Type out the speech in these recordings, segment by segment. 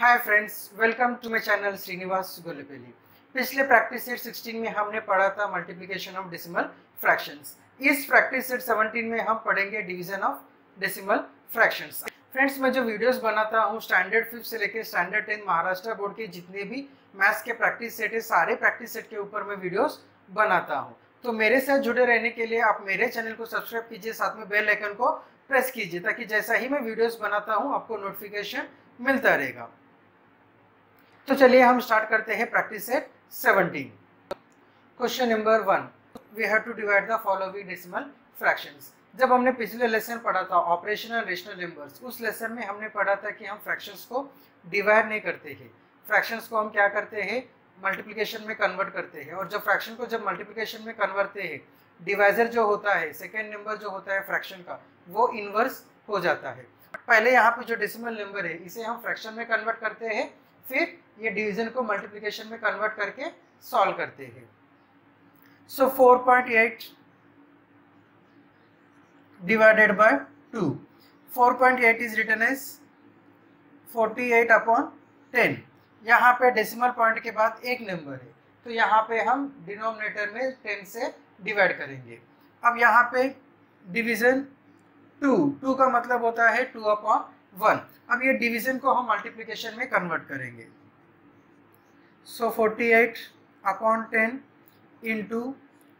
Hi friends, welcome to my channel Srinivas Golepalli. पिछले practice set 16 में हमने पढ़ा था मल्टीप्लिकेशन ऑफ डेसिमल फ्रैक्शंस। इस प्रैक्टिस सेट 17 में हम पढ़ेंगे division of decimal fractions. Friends, मैं जो वीडियोस बनाता हूँ स्टैंडर्ड 5 से लेकर स्टैंडर्ड 10 महाराष्ट्र बोर्ड के जितने भी मैथ्स के प्रैक्टिस सेट है, सारे प्रैक्टिस सेट के ऊपर मैं वीडियोस बनाता हूँ। तो मेरे साथ जुड़े रहने के लिए आप मेरे चैनल को सब्सक्राइब कीजिए, साथ में बेल आइकन को प्रेस कीजिए ताकि जैसा ही मैं वीडियोस बनाता हूँ आपको नोटिफिकेशन मिलता रहेगा। तो चलिए हम स्टार्ट करते हैं practice set 17। Question number 1, we have to divide the following decimal fractions. जब हमने पिछले लेसन पढ़ा था ऑपरेशन एंड रेशनल नंबर्स, उस लेसन में हमने पढ़ा था कि हम फ्रैक्शंस को डिवाइड नहीं करते हैं। फ्रैक्शंस को हम क्या करते हैं, मल्टीप्लिकेशन में कन्वर्ट करते हैं। और जब फ्रैक्शन को जब मल्टीप्लिकेशन में कन्वर्ट करते हैं, डिवाइजर जो होता है, सेकेंड नंबर जो होता है फ्रैक्शन का, वो इनवर्स हो जाता है। पहले यहाँ पे जो डेसिमल नंबर है इसे हम फ्रैक्शन में कन्वर्ट करते हैं, फिर ये डिवीजन को मल्टीप्लिकेशन में कन्वर्ट करके सॉल्व करते हैं। So 4.8 divided by 2, 4.8 is written as 48/10। यहाँ पे डेसिमल पॉइंट के बाद एक नंबर है, तो यहाँ पे हम डिनोमिनेटर में 10 से डिवाइड करेंगे। अब यहाँ पे डिवीजन 2 का मतलब होता है 2/1। अब ये डिवीजन को हम मल्टीप्लिकेशन में कन्वर्ट करेंगे। सो 48/10 इंटू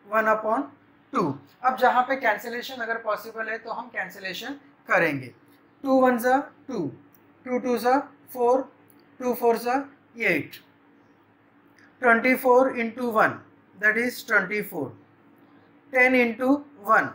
1/2। अब जहाँ पे कैंसिलेशन अगर पॉसिबल है तो हम कैंसिलेशन करेंगे। 2 1 ज़ा 2, 2 2 ज़ा 4, 2 4 ज़ा 8, 24 इंटू 1 दैट इज 24, 10 इंटू 1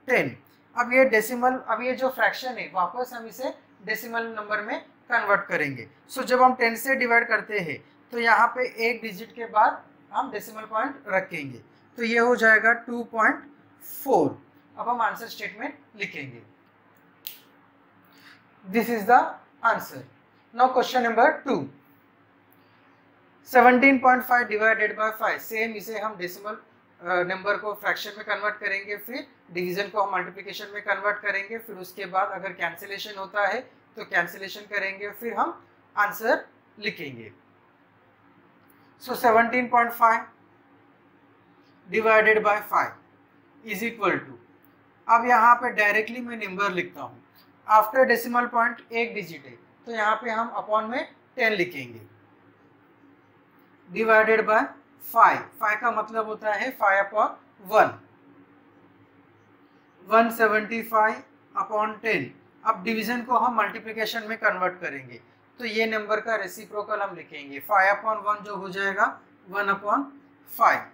10। अब ये डेसिमल, अब ये जो फ्रैक्शन है वापस हम इसे डेसिमल नंबर में कन्वर्ट करेंगे। सो जब हम 10 से डिवाइड करते हैं तो यहाँ पे एक डिजिट के बाद हम डेसिमल पॉइंट रखेंगे, तो ये हो जाएगा 2.4। अब हम आंसर स्टेटमेंट लिखेंगे। This is the answer. Now question number 2, 17.5 divided by 5। Same इसे हम डेसिमल नंबर को फ्रैक्शन में कन्वर्ट करेंगे, फिर डिवीजन को हम मल्टीप्लिकेशन में कन्वर्ट करेंगे, फिर उसके बाद अगर कैंसिलेशन होता है तो कैंसिलेशन करेंगे, फिर हम आंसर लिखेंगे। So 17.5 divided by 5 is equal to, अब यहाँ पे डायरेक्टली मैं नंबर लिखता हूँ। आफ्टर डेसिमल पॉइंट एक डिजिट है, तो यहाँ पे हम अपॉन में 10 लिखेंगे, डिवाइडेड बाय 5 का मतलब होता है 5/1, 175/10। अब डिवीजन को हम मल्टीप्लिकेशन में कन्वर्ट करेंगे, तो ये नंबर का रेसिप्रोकल हम लिखेंगे। 5/1 जो हो जाएगा 1/5।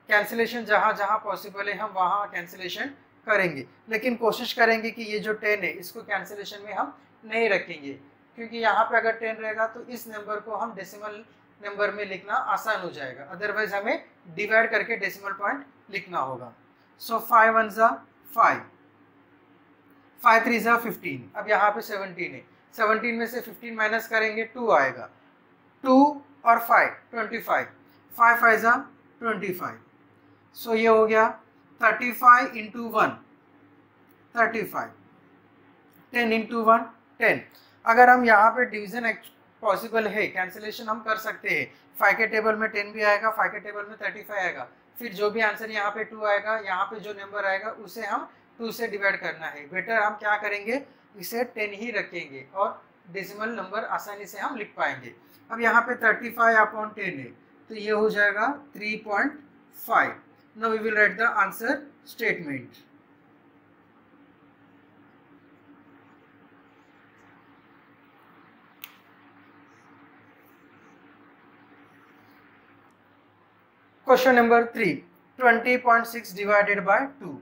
कैंसिलेशन जहाँ जहाँ पॉसिबल है हम वहाँ कैंसिलेशन करेंगे, लेकिन कोशिश करेंगे कि ये जो 10 है इसको कैंसिलेशन में हम नहीं रखेंगे, क्योंकि यहाँ पे अगर 10 रहेगा तो इस नंबर को हम डेसिमल नंबर में लिखना आसान हो जाएगा, अदरवाइज हमें डिवाइड करके डेसिमल पॉइंट लिखना होगा। सो 5 1 ज़ा 5, 5 3 ज़ा 15। अब यहाँ पे 17 है, 17 में से 15 माइनस करेंगे 2 आएगा, 2 और 5 25, 5 5 ज़ा 25। सो ये हो गया 35 इंटू 1 35, 10 इंटू 1 10। अगर हम यहाँ पे डिवीजन पॉसिबल है, कैंसिलेशन हम कर सकते हैं। 5 के टेबल में 10 भी आएगा, 5 के टेबल में 35 आएगा, फिर जो भी आंसर यहाँ पे 2 आएगा, यहाँ पे जो नंबर आएगा उसे हम 2 से डिवाइड करना है। बेटर हम क्या करेंगे, इसे 10 ही रखेंगे और डेसिमल नंबर आसानी से हम लिख पाएंगे। अब यहाँ पे 35/10 है, तो ये हो जाएगा 3.5। Now we will write the answer statement. Question number 3, 20.6 divided by 2.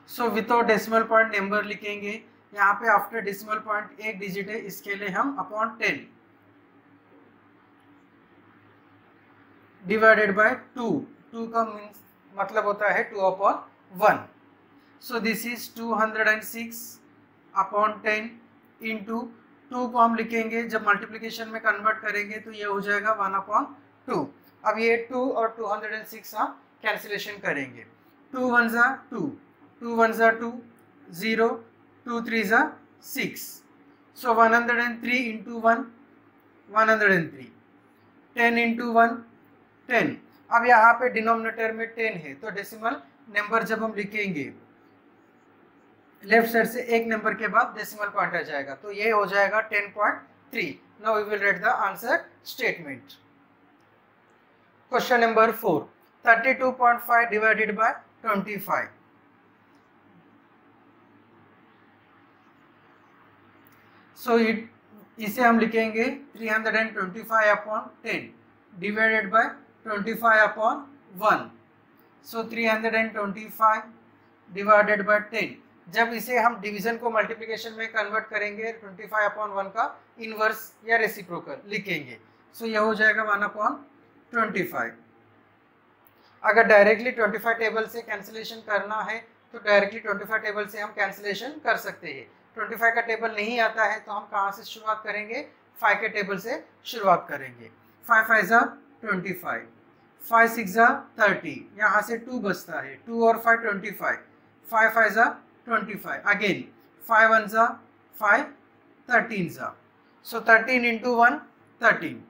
So without decimal point number लिखेंगे। यहाँ पे आफ्टर डेसिमल पॉइंट एक डिजिट है, इसके लिए हम अपॉन 10 डिवाइडेड बाय 2 का मीन्स मतलब होता है 2/1। सो दिस इज 206/10 इंटू 2 को हम लिखेंगे, जब मल्टीप्लिकेशन में कन्वर्ट करेंगे तो ये हो जाएगा 1/2। अब ये 2 और 206 हम कैंसिलेशन करेंगे। 2 1 ज़ा 2, 2 1 ज़ा 2, 0, 2 3 ज़ा 6. So 103 into 1 103, 10 into 1 10. अब यहाँ पे डिनोमिनेटर में 10 है तो डेसिमल नंबर जब हम लिखेंगे लेफ्ट साइड से एक नंबर के बाद डेसिमल पॉइंट आ जाएगा, तो ये हो जाएगा 10.3. Now we will write the answer statement. Question number 4. 32.5 divided by 25. So इसे हम लिखेंगे 325 upon 10 divided by 25 upon 1. So 325 divided by 10. जब इसे हम डिवीजन को मल्टीप्लिकेशन में कन्वर्ट करेंगे 25 अपॉन 1 का इनवर्स या रेसिप्रोकल लिखेंगे. सो यह हो जाएगा 1 अपॉन 25. अगर डायरेक्टली 25 टेबल से कैंसिलेशन करना है तो डायरेक्टली 25 टेबल से हम कैंसिलेशन कर सकते हैं. 25 का टेबल नहीं आता है तो हम कहाँ से शुरुआत करेंगे? 5 के टेबल से शुरुआत करेंगे. 5 5 जा 25, 5 6 जा 30, यहाँ से 2 बचता है, 2 और 5 25, 5 5 जा 25, अगेन 5 1 जा 5, 13 जा. सो 13 into 1 13,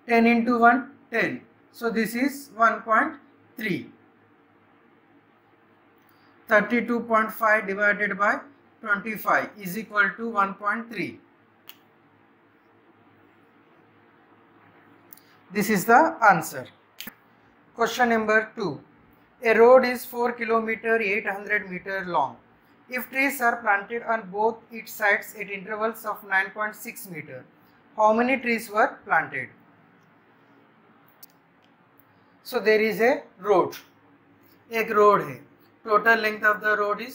10 into 1 10. So this is 1.3. 32.5 divided by 25 is equal to 1.3. This is the answer. Question number 2. A road is 4 km 800 meter long. If trees are planted on both its sides at intervals of 9.6 meter, how many trees were planted? So there is a road. एक road है. Total length of the road is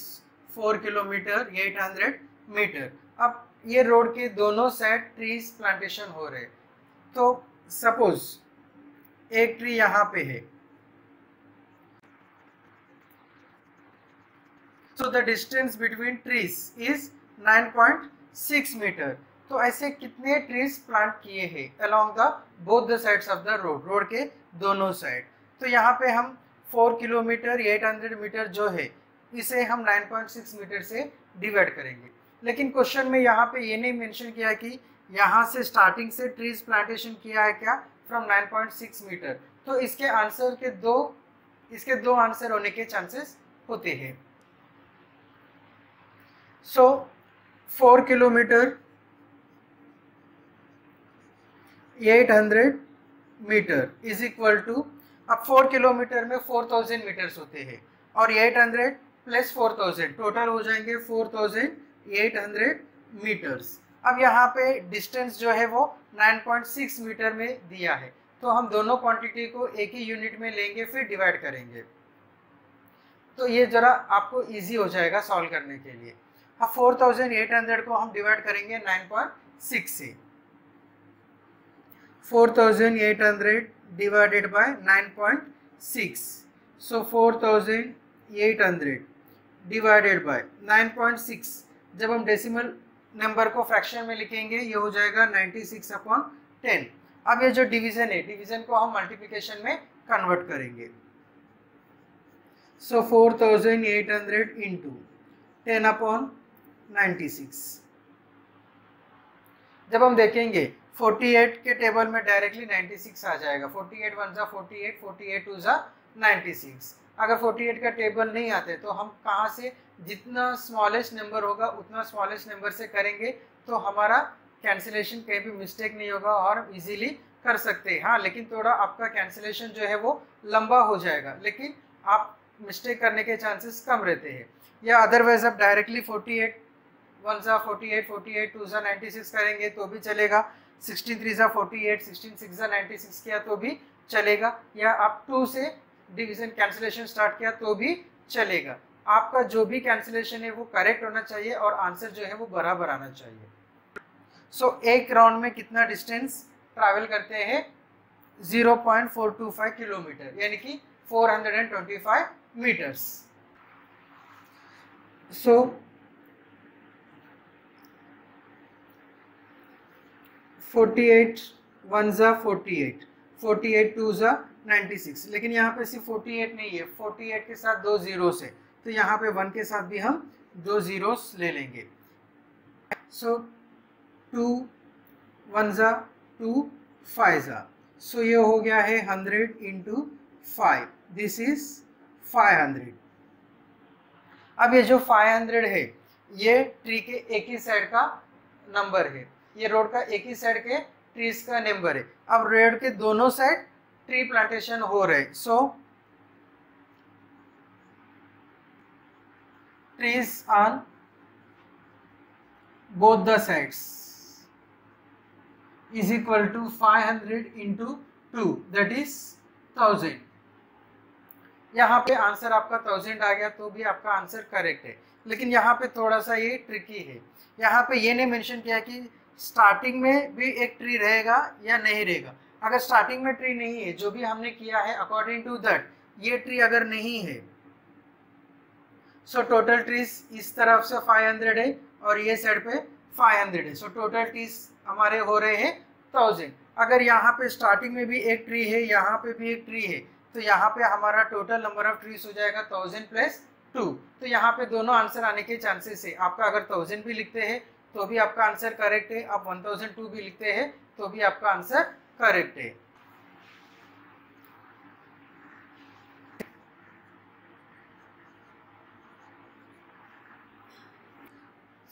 4 kilometre 800 metre. अब ये road के दोनों side trees plantation हो रहे. तो suppose एक ट्री यहाँ पे है. So the distance between trees is 9.6 metre. तो ऐसे कितने ट्रीज प्लांट किए हैं along the both the sides of the road, road के दोनों साइड. तो यहाँ पे हम 4 किलोमीटर 800 मीटर जो है इसे हम 9.6 मीटर से डिवाइड करेंगे. लेकिन क्वेश्चन में यहाँ पे ये नहीं मेंशन किया कि यहाँ से स्टार्टिंग से ट्रीज प्लांटेशन किया है क्या फ्रॉम 9.6 मीटर. तो इसके आंसर के दो आंसर होने के चांसेस होते हैं. So 4 kilometre 800 metre is equal to, अब 4 किलोमीटर में 4000 मीटर्स होते हैं और 800 प्लस 4000 टोटल हो जाएंगे 4800 मीटर्स. अब यहाँ पे डिस्टेंस जो है वो 9.6 मीटर में दिया है, तो हम दोनों क्वांटिटी को एक ही यूनिट में लेंगे फिर डिवाइड करेंगे. तो ये जरा आपको इजी हो जाएगा सॉल्व करने के लिए. अब 4800 को हम डिवाइड करेंगे 9.6 से. 4800 divided by 9.6. So 4800 divided by 9.6. जब हम डेसिमल नंबर को फ्रैक्शन में लिखेंगे ये हो जाएगा 96 अपॉन 10. अब ये जो डिवीजन है डिवीजन को हम मल्टीप्लिकेशन में कन्वर्ट करेंगे. सो 4800 इंटू 10 अपॉन 96. जब हम देखेंगे 48 के टेबल में डायरेक्टली 96 आ जाएगा. 48 1 जा 48, 48 2 जा 96. अगर 48 का टेबल नहीं आते तो हम कहाँ से जितना स्मॉलेस्ट नंबर होगा उतना स्मॉलेस्ट नंबर से करेंगे तो हमारा कैंसिलेशन कहीं भी मिस्टेक नहीं होगा और इजीली कर सकते हैं. हाँ, लेकिन थोड़ा आपका कैंसिलेशन जो है वो लंबा हो जाएगा, लेकिन आप मिस्टेक करने के चांसेस कम रहते हैं. या अदरवाइज आप डायरेक्टली 48 1 जा 48, 48 2 जा 96 करेंगे तो भी चलेगा. 16 3 जा 48, 16 6 जा 96 किया तो भी चलेगा. या आप 2 से डिवीजन कैंसिलेशन स्टार्ट किया तो भी चलेगा. आपका जो भी कैंसिलेशन है वो करेक्ट होना चाहिए और आंसर जो है वो बराबर आना चाहिए. सो एक राउंड में कितना डिस्टेंस ट्रैवल करते हैं? 0.425 किलोमीटर, यानी कि 425 मीटर्स. सो 48 1 जा 48, 48 2 जा 96. लेकिन यहाँ पे सिर्फ 48 नहीं है, 48 के साथ 2 जीरोस है तो यहाँ पे 1 के साथ भी हम 2 जीरोस ले लेंगे. सो 2 1 जा 2 5 जा, सो ये हो गया है 100 इंटू 5, दिस इज 500। अब ये जो 500 है ये ट्री के एक ही साइड का नंबर है, ये रोड का एक ही साइड के ट्रीज का नंबर है। अब रोड के दोनों साइड ट्री प्लांटेशन हो रहे, सो trees on both the sides is equal to 500 into 2, that is 1000। यहाँ पे आंसर आपका 1000 आ गया तो भी आपका आंसर करेक्ट है। लेकिन यहाँ पे थोड़ा सा ये ट्रिकी है, यहाँ पे ये नहीं मेंशन किया कि स्टार्टिंग में भी एक ट्री रहेगा या नहीं रहेगा। अगर स्टार्टिंग में ट्री नहीं है, जो भी हमने किया है अकॉर्डिंग टू दैट ये ट्री अगर नहीं है, सो टोटल ट्रीज इस तरफ से 500 है और ये साइड पे 500 है, सो टोटल ट्रीज हमारे हो रहे हैं 1000। अगर यहाँ पे स्टार्टिंग में भी एक ट्री है, यहाँ पे भी एक ट्री है, तो यहाँ पे हमारा टोटल नंबर ऑफ ट्रीज हो जाएगा 1000 प्लस 2। तो यहाँ पे दोनों आंसर आने के चांसेस है। आपका अगर 1000 भी लिखते हैं तो भी आपका आंसर करेक्ट है, आप 1002 भी लिखते हैं तो भी आपका आंसर करेक्ट है।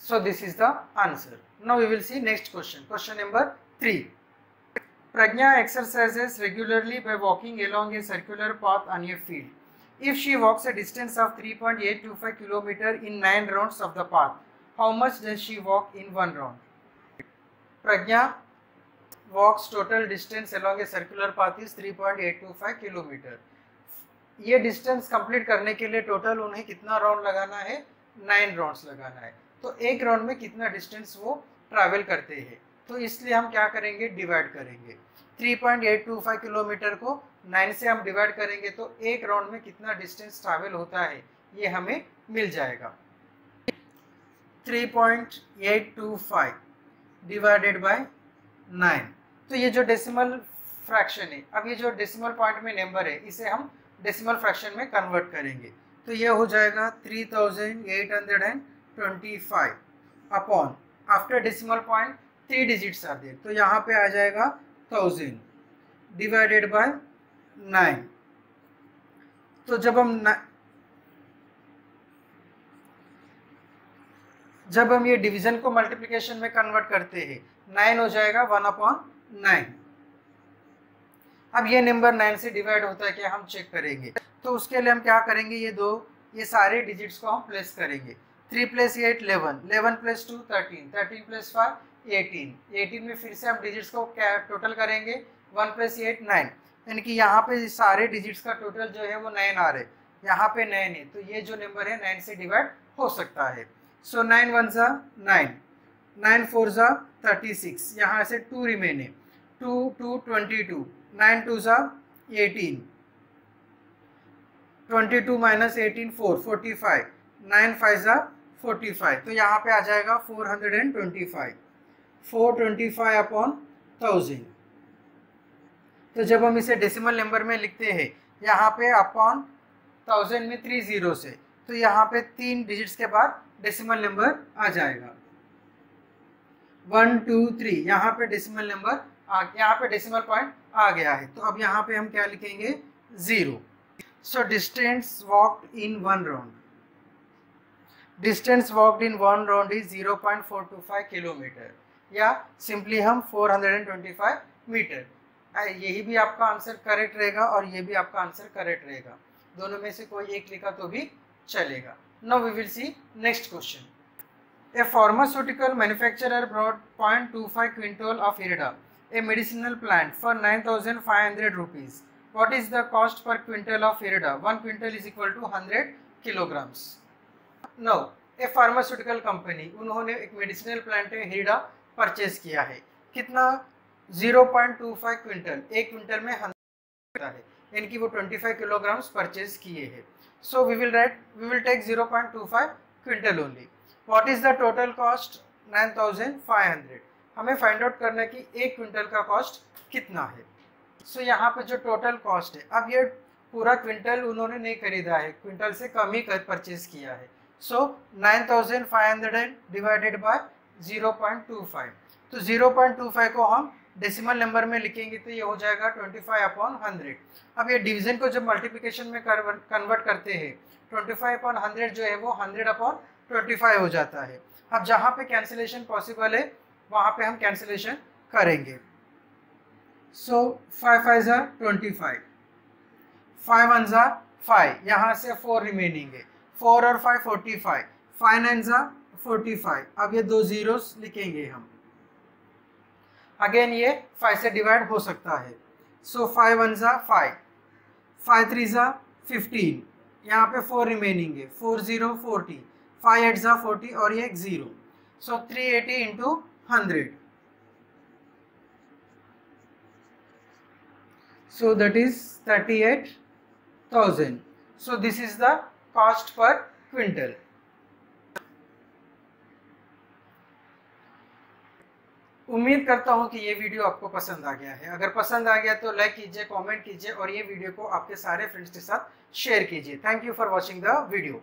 So this is the answer. Now we will see next question. Question number 3. Pragya exercises regularly by walking along a circular path on a field. If she walks a distance of 3.825 km in 9 rounds of the path, how much does she walk in one round? Pragya walks total distance along a circular path is 3.825 km. ये distance complete करने के लिए total उन्हें कितना round लगाना है? 9 rounds लगाना है। तो एक राउंड में कितना डिस्टेंस वो ट्रैवल करते हैं, तो इसलिए हम क्या करेंगे, डिवाइड करेंगे। 3.825 किलोमीटर को 9 से हम डिवाइड करेंगे तो एक राउंड में कितना डिस्टेंस ट्रैवल होता है ये हमें मिल जाएगा। 3.825 डिवाइडेड बाय 9, तो ये जो डेसिमल फ्रैक्शन है, अब ये जो डेसिमल पॉइंट में नंबर है इसे हम डेसिमल फ्रैक्शन में कन्वर्ट करेंगे, तो ये हो जाएगा 3825 upon, after decimal point 3 digits are there, तो यहाँ पे आ जाएगा 1000 डिवाइडेड बाय 9। तो जब हम ये डिवीजन को मल्टीप्लिकेशन में कन्वर्ट करते हैं 9 हो जाएगा 1/9। अब ये नंबर 9 से डिवाइड होता है क्या, हम चेक करेंगे। तो उसके लिए हम क्या करेंगे, ये सारे डिजिट्स को हम प्लेस करेंगे। 3 + 8 11, 11 + 2 13, 13 + 5 18, 18 में फिर से हम डिजिट्स को क्या टोटल करेंगे, 1 + 8 9, यानी कि यहाँ पे सारे डिजिट्स का टोटल जो है वो 9 आ रहे, यहाँ पे 9 है, तो ये जो नंबर है 9 से डिवाइड हो सकता है। सो 9 1 जा 9, 9 4 जा 36, यहाँ से 2 रिमेन है, 2 2 22, 9 2 जा 18, 22 - 18 4 45, 9 5 जा 45, तो यहाँ पे आ जाएगा 425, 425 अपॉन 1000। तो जब हम इसे डेसिमल नंबर में लिखते हैं, यहाँ पे अपॉन 1000 में 3 जीरोस है, तो यहाँ पे 3 डिजिट्स के बाद डेसिमल नंबर आ जाएगा 1 2 3, यहाँ पे डेसिमल नंबर यहाँ पे डेसिमल पॉइंट आ गया है, तो अब यहाँ पे हम क्या लिखेंगे, 0। So distance walked in 1 round, distance walked in 1 round is 0.425 kilometre, या सिंपली हम 425 मीटर। यही भी आपका आंसर करेक्ट रहेगा और ये भी आपका आंसर करेक्ट रहेगा, दोनों में से कोई एक लिखा तो भी चलेगा। Now we will see next question. A pharmaceutical manufacturer brought 0.25 quintal of irida, a medicinal plant, for 9,500 rupees. What is the cost per quintal of irida? 1 quintal is equal to 100 kilograms. Now, a pharmaceutical company, उन्होंने एक medicinal plant है हिरडा purchase किया है, कितना, 0.25 quintal, एक quintal में 100 है, यानी कि वो 25 किलोग्राम्स परचेज किए हैं। So we will take 0.25 quintal only. What is the total cost, 9,500। हमें फाइंड आउट करना है कि एक क्विंटल का कॉस्ट कितना है। सो यहाँ पे जो टोटल कॉस्ट है, अब ये पूरा क्विंटल उन्होंने नहीं खरीदा है, क्विंटल से कम ही परचेज किया है। सो 9,500 डिवाइडेड बाय 0.25। तो 0.25 को हम डेसिमल नंबर में लिखेंगे तो ये हो जाएगा 25/100। अब ये डिवीजन को जब मल्टीप्लिकेशन में कन्वर्ट करते हैं 25/100 जो है वो 100/25 हो जाता है। अब जहाँ पे कैंसिलेशन पॉसिबल है वहाँ पे हम कैंसिलेशन करेंगे। सो 5 5 are 25, 5 1 are 5, यहाँ से 4 रिमेनिंग है, 4 और 5 45, 5 9 are 45। अब ये दो जीरोस लिखेंगे हम। अगेन ये 5 से डिवाइड हो सकता है। सो 5 1 are 5, 5 3 are 15, यहाँ पे 4 रिमेनिंग है, 4 0 40, 5 8 are 40 और ये एक 0। सो 380 into 100, so that is 38,000. So this is the cost per quintal. उम्मीद करता हूँ कि ये वीडियो आपको पसंद आ गया है। अगर पसंद आ गया तो लाइक कीजिए, कमेंट कीजिए और ये वीडियो को आपके सारे फ्रेंड्स के साथ शेयर कीजिए। Thank you for watching the video.